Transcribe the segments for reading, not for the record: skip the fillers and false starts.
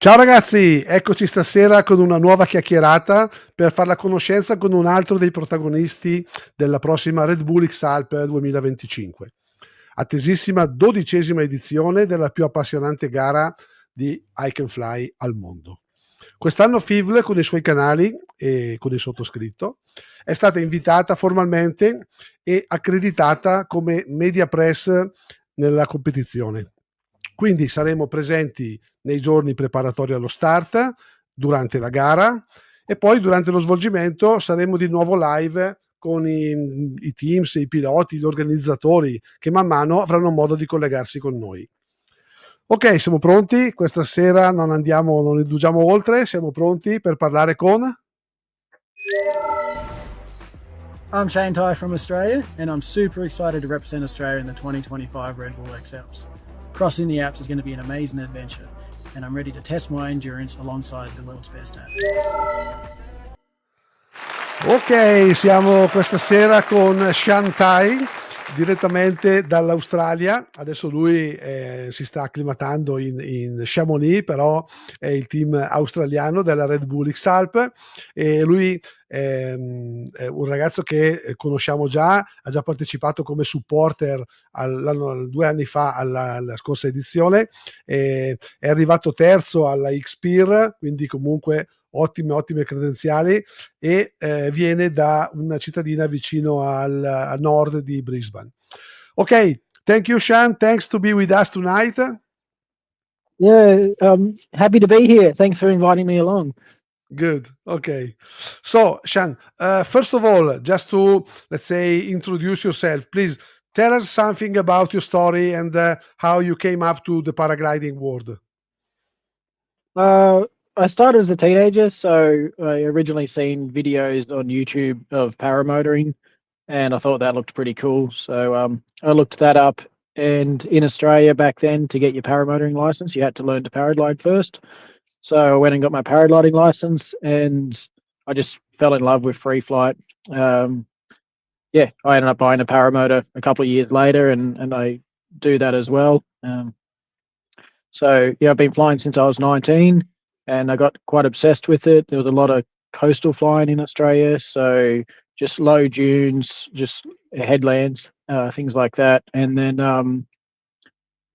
Ciao ragazzi, eccoci stasera con una nuova chiacchierata per fare la conoscenza con un altro dei protagonisti della prossima Red Bull XAlps 2025. Attesissima 12ª edizione della più appassionante gara di Hike and Fly al mondo. Quest'anno FIVL con i suoi canali e con il sottoscritto è stata invitata formalmente e accreditata come media press nella competizione. Quindi saremo presenti nei giorni preparatori allo start, durante la gara e poi durante lo svolgimento saremo di nuovo live con i teams, i piloti, gli organizzatori che man mano avranno modo di collegarsi con noi. Ok, siamo pronti? Questa sera non indugiamo oltre, siamo pronti per parlare con... I'm Tighe from Australia, and I'm super excited to represent Australia in the 2025 Red Bull XAlps. Crossing the Alps is going to be an amazing adventure, and I'm ready to test my endurance alongside the world's best athletes. Ok, siamo questa sera con Tighe direttamente dall'Australia. Adesso lui si sta acclimatando in Chamonix, però è il team australiano della Red Bull XAlps e lui è un ragazzo che conosciamo già, ha già partecipato come supporter 2 anni fa alla scorsa edizione, è arrivato terzo alla XPIR, quindi comunque ottime credenziali e viene da una cittadina vicino a nord di Brisbane. Ok, thank you Sean, thanks to be with us tonight. Yeah, happy to be here. Thanks for inviting me along. Good. Okay. So, Sean, first of all, just to, let's say, introduce yourself, please tell us something about your story and how you came up to the paragliding world. I started as a teenager, so I originally seen videos on YouTube of paramotoring, and I thought that looked pretty cool. So I looked that up, and in Australia back then, to get your paramotoring license, you had to learn to paraglide first. So I went and got my paragliding license, and I just fell in love with free flight. Yeah, I ended up buying a paramotor a couple of years later, and I do that as well. So yeah, I've been flying since I was 19, and I got quite obsessed with it. There was a lot of coastal flying in Australia, so just low dunes, just headlands, things like that. And then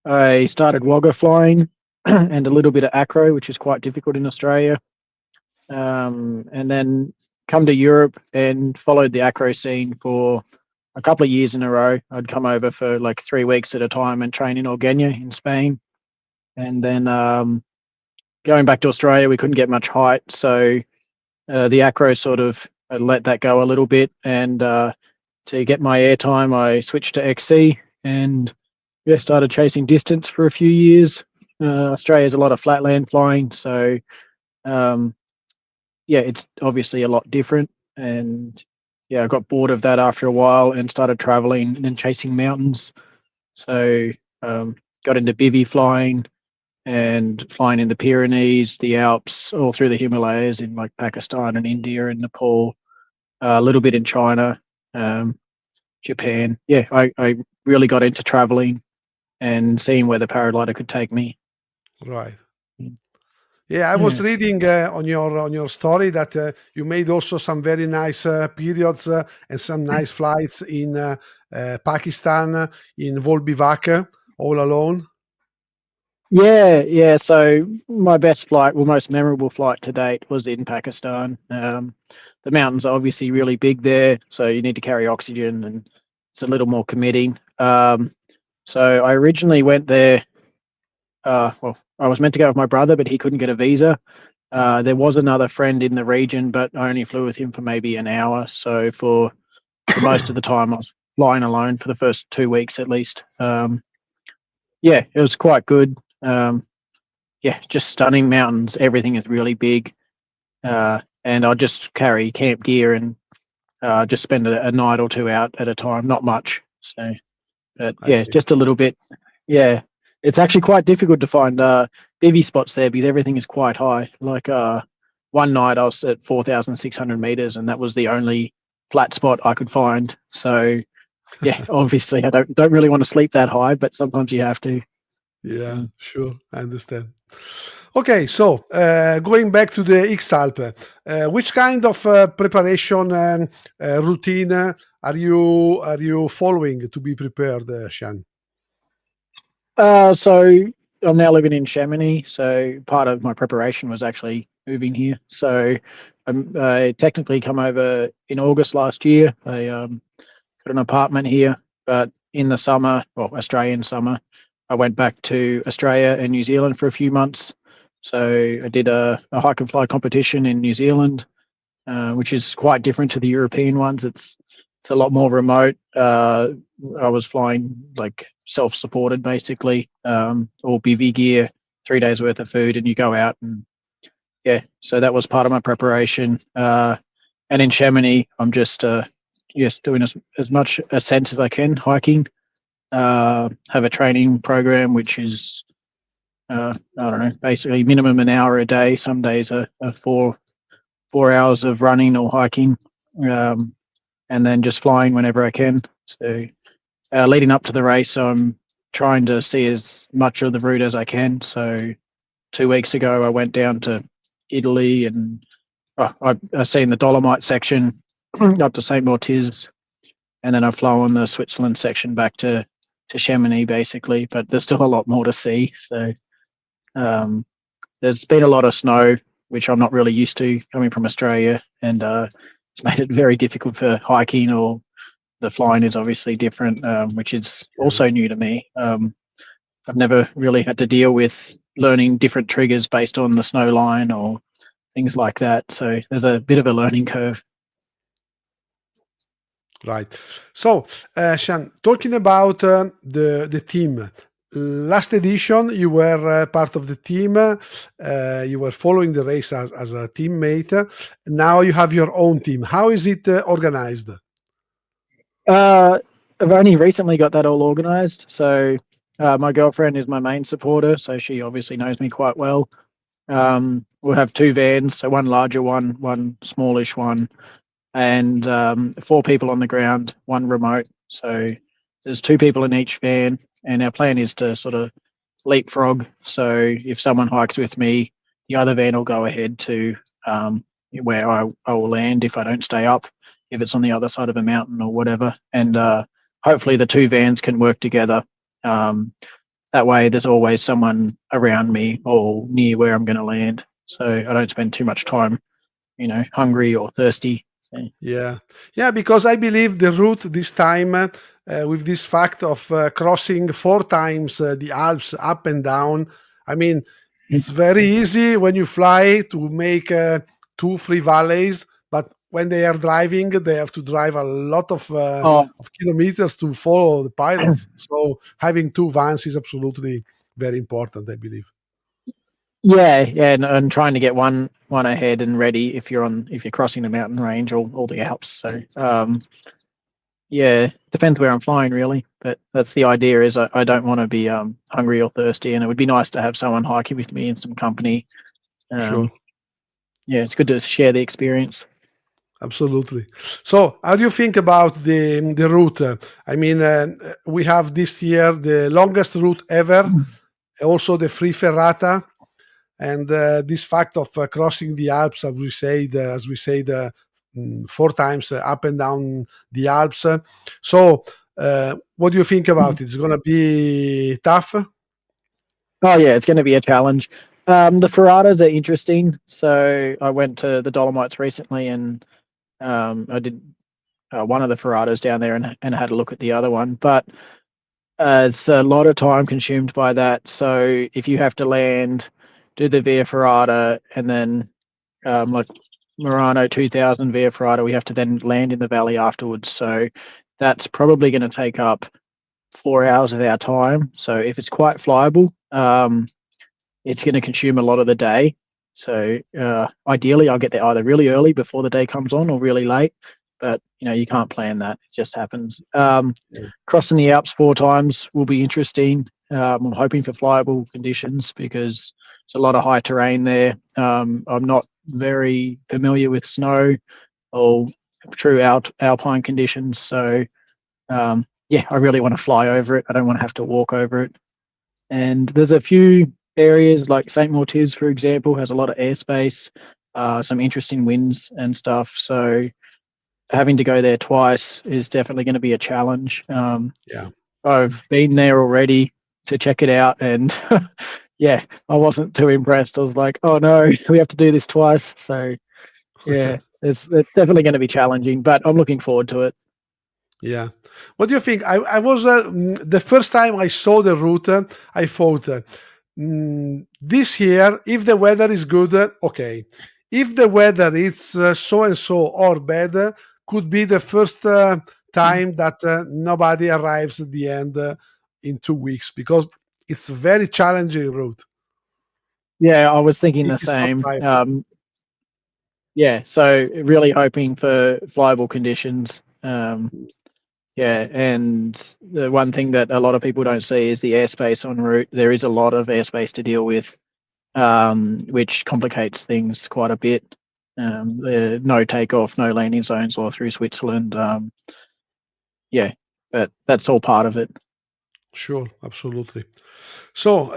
I started wagga flying and a little bit of acro, which is quite difficult in Australia. And then come to Europe and followed the acro scene for a couple of years in a row. I'd come over for like 3 weeks at a time and train in Organya in Spain. And then going back to Australia, we couldn't get much height. So the acro sort of let that go a little bit. And to get my airtime, I switched to XC and started chasing distance for a few years. Australia's a lot of flatland flying. So it's obviously a lot different. And I got bored of that after a while and started traveling and chasing mountains. So got into bivvy flying and flying in the Pyrenees, the Alps, all through the Himalayas in like Pakistan and India and Nepal, a little bit in China, Japan. Yeah, I really got into traveling and seeing where the paraglider could take me. Right. Yeah, I was reading on your story that you made also some very nice periods and some nice flights in Pakistan, in Volbivac, all alone. Yeah. So my best flight, most memorable flight to date was in Pakistan. The mountains are obviously really big there, so you need to carry oxygen and it's a little more committing. So I originally went there. I was meant to go with my brother, but he couldn't get a visa. There was another friend in the region, but I only flew with him for maybe an hour. So for most of the time, I was flying alone for the first 2 weeks at least. It was quite good. Just stunning mountains. Everything is really big. And I'll just carry camp gear and just spend a night or two out at a time. Not much. So, but just a little bit. Yeah. It's actually quite difficult to find bivvy spots there because everything is quite high. Like one night I was at 4,600 meters and that was the only flat spot I could find. So obviously I don't really want to sleep that high, but sometimes you have to. Yeah, sure. I understand. Okay, so going back to the XAlp, which kind of preparation routine are you following to be prepared, Shan? So I'm now living in Chamonix. So part of my preparation was actually moving here. So I technically come over in August last year. I got an apartment here, but in the summer, well, Australian summer, I went back to Australia and New Zealand for a few months. So I did a hike and fly competition in New Zealand, which is quite different to the European ones. It's a lot more remote. I was flying like self-supported, basically, all bivy gear, 3 days worth of food, and you go out and yeah. So that was part of my preparation. And in Chamonix, I'm just doing as much ascent as I can, hiking. Have a training program which is I don't know, basically minimum an hour a day. Some days are 4 hours of running or hiking, and then just flying whenever I can. So leading up to the race, I'm trying to see as much of the route as I can. So 2 weeks ago, I went down to Italy and I've seen the Dolomite section up to St. Mortiz, and then I've flown the Switzerland section back to Chamonix, basically. But there's still a lot more to see. So there's been a lot of snow, which I'm not really used to coming from Australia, and it's made it very difficult for hiking, or the flying is obviously different, which is also new to me. I've never really had to deal with learning different triggers based on the snow line or things like that. So there's a bit of a learning curve. Right. So, Shan, talking about the team, last edition you were part of the team. You were following the race as a teammate. Now you have your own team. How is it organized? I've only recently got that all organized. So my girlfriend is my main supporter, so she obviously knows me quite well. We'll have two vans, so one larger one smallish one, and 4 people on the ground, one remote. So there's 2 people in each van, and our plan is to sort of leapfrog. So if someone hikes with me, the other van will go ahead to where I will land if I don't stay up, if it's on the other side of a mountain or whatever. And hopefully the 2 vans can work together. That way there's always someone around me or near where I'm going to land. So I don't spend too much time, hungry or thirsty. So. Yeah, because I believe the route this time, with this fact of crossing 4 times the Alps up and down, I mean, it's very easy when you fly to make 2, 3 valleys, but when they are driving, they have to drive a lot Oh, of kilometers to follow the pilots. So having 2 vans is absolutely very important, I believe. yeah, and trying to get one ahead and ready if you're crossing the mountain range or the Alps. So yeah, depends where I'm flying really, but that's the idea. Is I don't want to be hungry or thirsty, and it would be nice to have someone hiking with me in some company. Sure. Yeah, it's good to share the experience. Absolutely. So, how do you think about the route? I mean, we have this year the longest route ever, also the free ferrata, and this fact of crossing the Alps, as we said, 4 times up and down the Alps. So, what do you think about it? It's going to be tough. Oh yeah, it's going to be a challenge. The ferratas are interesting. So I went to the Dolomites recently, and I did one of the ferratas down there and had a look at the other one. But it's a lot of time consumed by that. So if you have to land, do the Via Ferrata, and then like Murano 2000 Via Ferrata, we have to then land in the valley afterwards. So that's probably going to take up 4 hours of our time. So if it's quite flyable, it's going to consume a lot of the day. So ideally, I'll get there either really early before the day comes on or really late. But you can't plan that; it just happens. Crossing the Alps 4 times will be interesting. I'm hoping for flyable conditions because it's a lot of high terrain there. I'm not very familiar with snow or true alpine conditions, so yeah, I really want to fly over it. I don't want to have to walk over it. And there's a few areas like St. Mortiz, for example, has a lot of airspace, some interesting winds and stuff. So having to go there twice is definitely going to be a challenge. Yeah. I've been there already to check it out, and yeah, I wasn't too impressed. I was like, oh no, we have to do this twice. So yeah, it's definitely going to be challenging, but I'm looking forward to it. Yeah. What do you think? I was the first time I saw the route, I thought this year, if the weather is good, okay. If the weather is so and so or bad, could be the first time that nobody arrives at the end in 2 weeks, because it's a very challenging route. Yeah, I was thinking It the is not same. private. Yeah, so really hoping for flyable conditions. Yeah, and the one thing that a lot of people don't see is the airspace en route. There is a lot of airspace to deal with, which complicates things quite a bit. No takeoff, no landing zones all through Switzerland. Yeah, but that's all part of it. Sure, absolutely. So,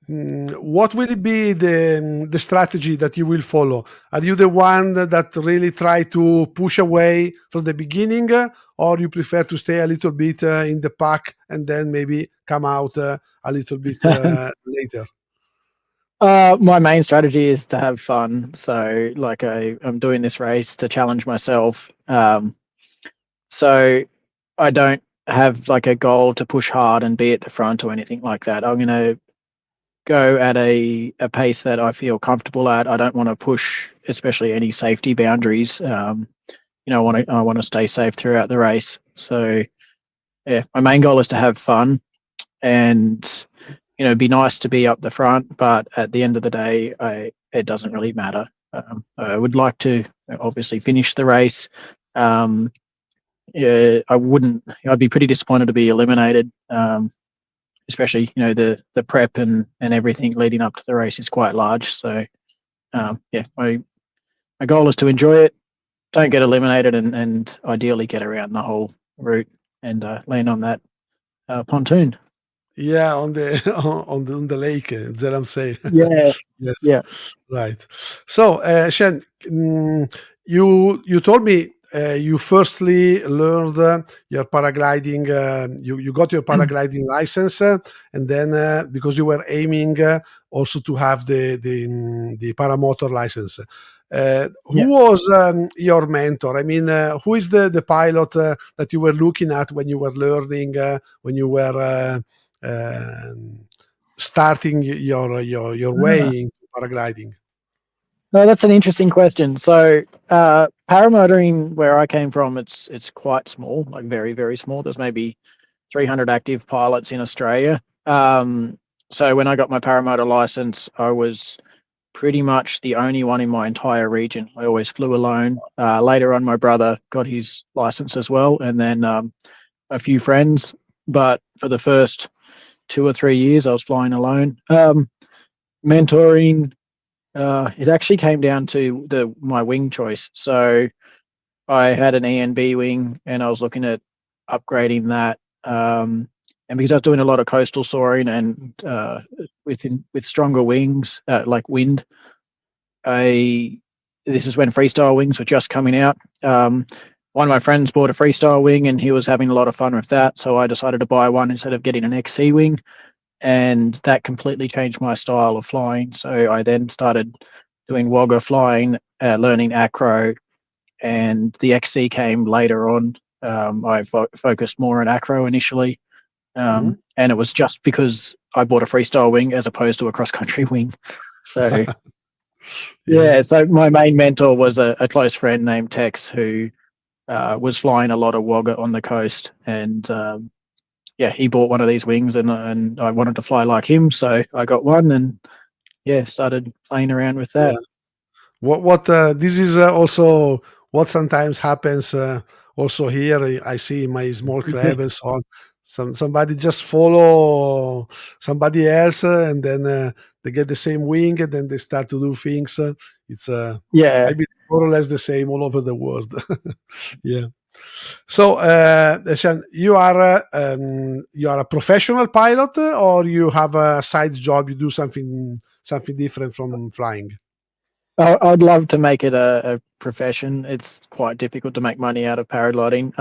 what will be the strategy that you will follow? Are you the one that really try to push away from the beginning, or you prefer to stay a little bit in the pack and then maybe come out a little bit later? My main strategy is to have fun. So, like, I'm doing this race to challenge myself. So I don't have like a goal to push hard and be at the front or anything like that. I'm going to go at a pace that I feel comfortable at. I don't want to push, especially any safety boundaries. I want to stay safe throughout the race. So yeah, my main goal is to have fun and be nice to be up the front. But at the end of the day, it doesn't really matter. I would like to obviously finish the race. Yeah, I'd be pretty disappointed to be eliminated. Especially the prep and everything leading up to the race is quite large. So yeah, my goal is to enjoy it, don't get eliminated, and ideally get around the whole route and land on that pontoon. Yeah, on the on the lake, Zelamsey. Yeah, Yes, yeah. right. So, Shen, you told me you firstly learned your paragliding. You got your paragliding license, and then because you were aiming also to have the paramotor license. Who Yeah. was your mentor? I mean, who is the pilot that you were looking at when you were learning, when you were starting your Ah. way into paragliding? No, that's an interesting question. So, paramotoring, where I came from, it's quite small, like very, very small. There's maybe 300 active pilots in Australia. So when I got my paramotor license, I was pretty much the only one in my entire region. I always flew alone. Later on, my brother got his license as well, and then a few friends. But for the first 2 or 3 years, I was flying alone. Mentoring, it actually came down to my wing choice. So I had an ENB wing, and I was looking at upgrading that. And because I was doing a lot of coastal soaring and with stronger wings, like wind, this is when freestyle wings were just coming out. One of my friends bought a freestyle wing, and he was having a lot of fun with that. So I decided to buy one instead of getting an XC wing, and that completely changed my style of flying. So I then started doing wagga flying, learning acro, and the XC came later on. I focused more on acro initially, Mhm. and it was just because I bought a freestyle wing as opposed to a cross country wing. So Yeah. yeah, so my main mentor was a close friend named Tex, who was flying a lot of wagga on the coast, and yeah, he bought one of these wings, and I wanted to fly like him, so I got one, and yeah, started playing around with that. Yeah. What this is also what sometimes happens also here. I see in my small club and so on. Somebody just follow somebody else, and then they get the same wing, and then they start to do things. It's Yeah, I believe more or less the same all over the world. Yeah. So, Shane, you are a professional pilot, or you have a side job? You do something different from flying? I'd love to make it a profession. It's quite difficult to make money out of paragliding.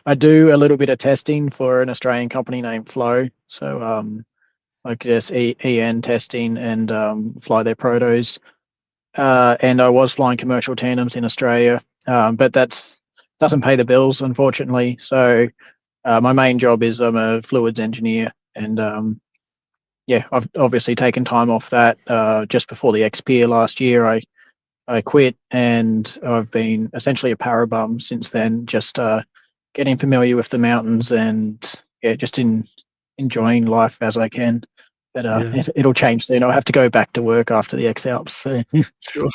I do a little bit of testing for an Australian company named Flow. So I guess EN testing and fly their protos. And I was flying commercial tandems in Australia, but that's doesn't pay the bills, unfortunately. So my main job is I'm a fluids engineer, and yeah, I've obviously taken time off that just before the XP last year. I quit, and I've been essentially a parabum since then, just getting familiar with the mountains and yeah, just enjoying life as I can. But Yeah. it'll change soon. I'll have to go back to work after the XAlps. So. Sure.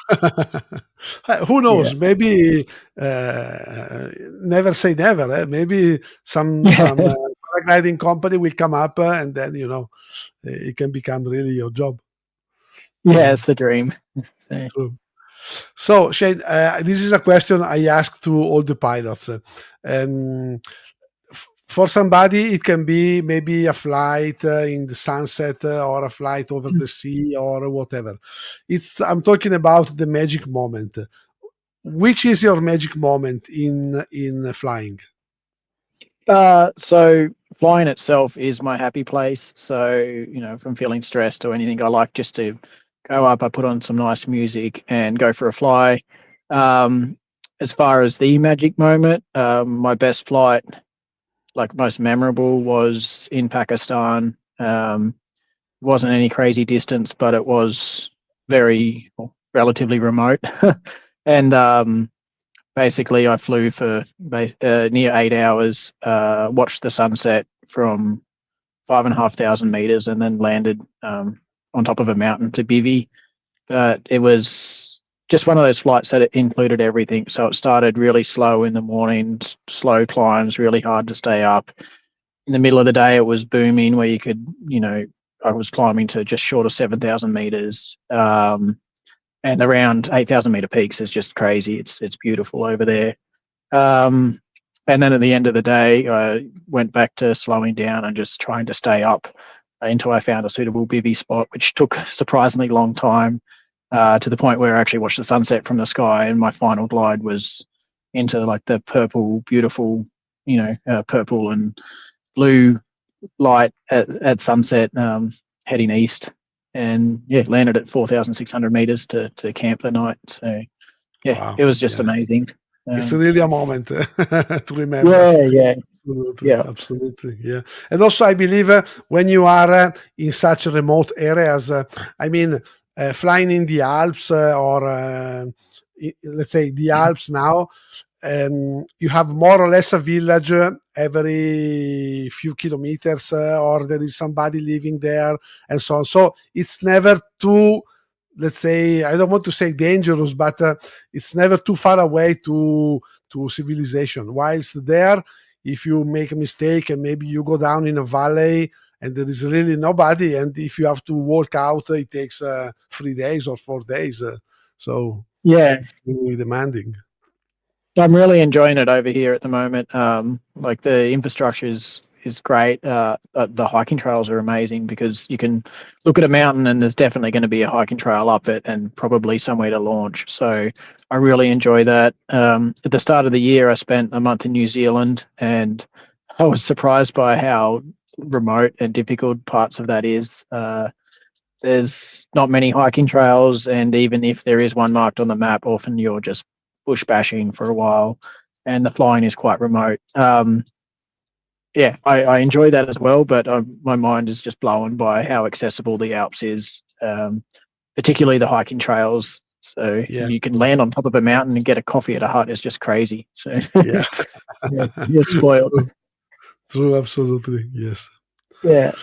Who knows? Yeah. Maybe never say never. Maybe some Yeah. paragliding company will come up, and then it can become really your job. Yeah, it's the dream. So. True. So, Shane, this is a question I ask to all the pilots. For somebody, it can be maybe a flight in the sunset, or a flight over the sea, or whatever. I'm talking about the magic moment. Which is your magic moment in flying? So flying itself is my happy place. So, if I'm feeling stressed or anything, I like just to go up, I put on some nice music and go for a fly. As far as the magic moment, my best flight, like most memorable, was in Pakistan. Wasn't any crazy distance, but it was relatively remote. And basically, I flew for near 8 hours, watched the sunset from 5,500 meters, and then landed on top of a mountain to bivvy. But it was just one of those flights that it included everything. So it started really slow in the morning, slow climbs, really hard to stay up. In the middle of the day, it was booming where you could, I was climbing to just short of 7,000 meters. And around 8,000 meter peaks is just crazy. It's beautiful over there. And then at the end of the day, I went back to slowing down and just trying to stay up until I found a suitable bivvy spot, which took a surprisingly long time, to the point where I actually watched the sunset from the sky. And my final glide was into like the purple, beautiful, purple and blue light at sunset, heading east. And yeah, landed at 4,600 meters to camp the night. So yeah, Wow. it was just Yeah. amazing. It's really a moment to remember. Yeah. Absolutely. Yeah. Absolutely. Yeah. And also, I believe when you are in such remote areas, I mean, flying in the Alps, or let's say the Alps now, you have more or less a village every few kilometers, or there is somebody living there, and so on. So it's never too, let's say, I don't want to say dangerous, but it's never too far away to civilization. Whilst there, if you make a mistake and maybe you go down in a valley and there is really nobody, and if you have to walk out, it takes 3 days or 4 days. So Yeah. it's really demanding. I'm really enjoying it over here at the moment. Like the infrastructure is great. The hiking trails are amazing because you can look at a mountain and there's definitely going to be a hiking trail up it and probably somewhere to launch. So I really enjoy that. At the start of the year, I spent a month in New Zealand, and I was surprised by how remote and difficult parts of that is. There's not many hiking trails, and even if there is one marked on the map, often you're just bush bashing for a while, and the flying is quite remote. Yeah, I enjoy that as well, but my mind is just blown by how accessible the Alps is, particularly the hiking trails. So Yeah. you can land on top of a mountain and get a coffee at a hut. It's just crazy. So Yeah. yeah, you're spoiled. True. True. Absolutely. Yes. Yeah.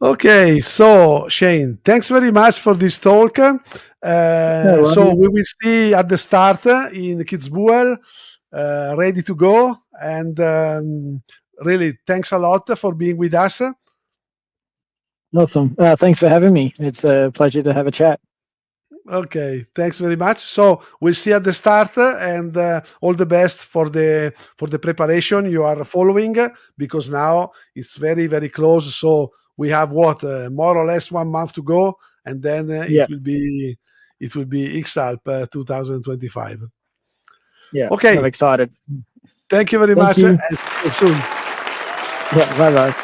Okay, so Shane, thanks very much for this talk. No So worries. we will see at the start in Kitzbühel, ready to go. And really, thanks a lot for being with us. Awesome. Thanks for having me. It's a pleasure to have a chat. Okay, thanks very much. So we'll see at the start, and all the best for the preparation you are following, because now it's very, very close. So we have what, more or less 1 month to go, and then Yeah. it will be XAlps 2025. Yeah. Okay. I'm excited. Thank you very Thank much, you. and see you soon. Yeah. Bye bye.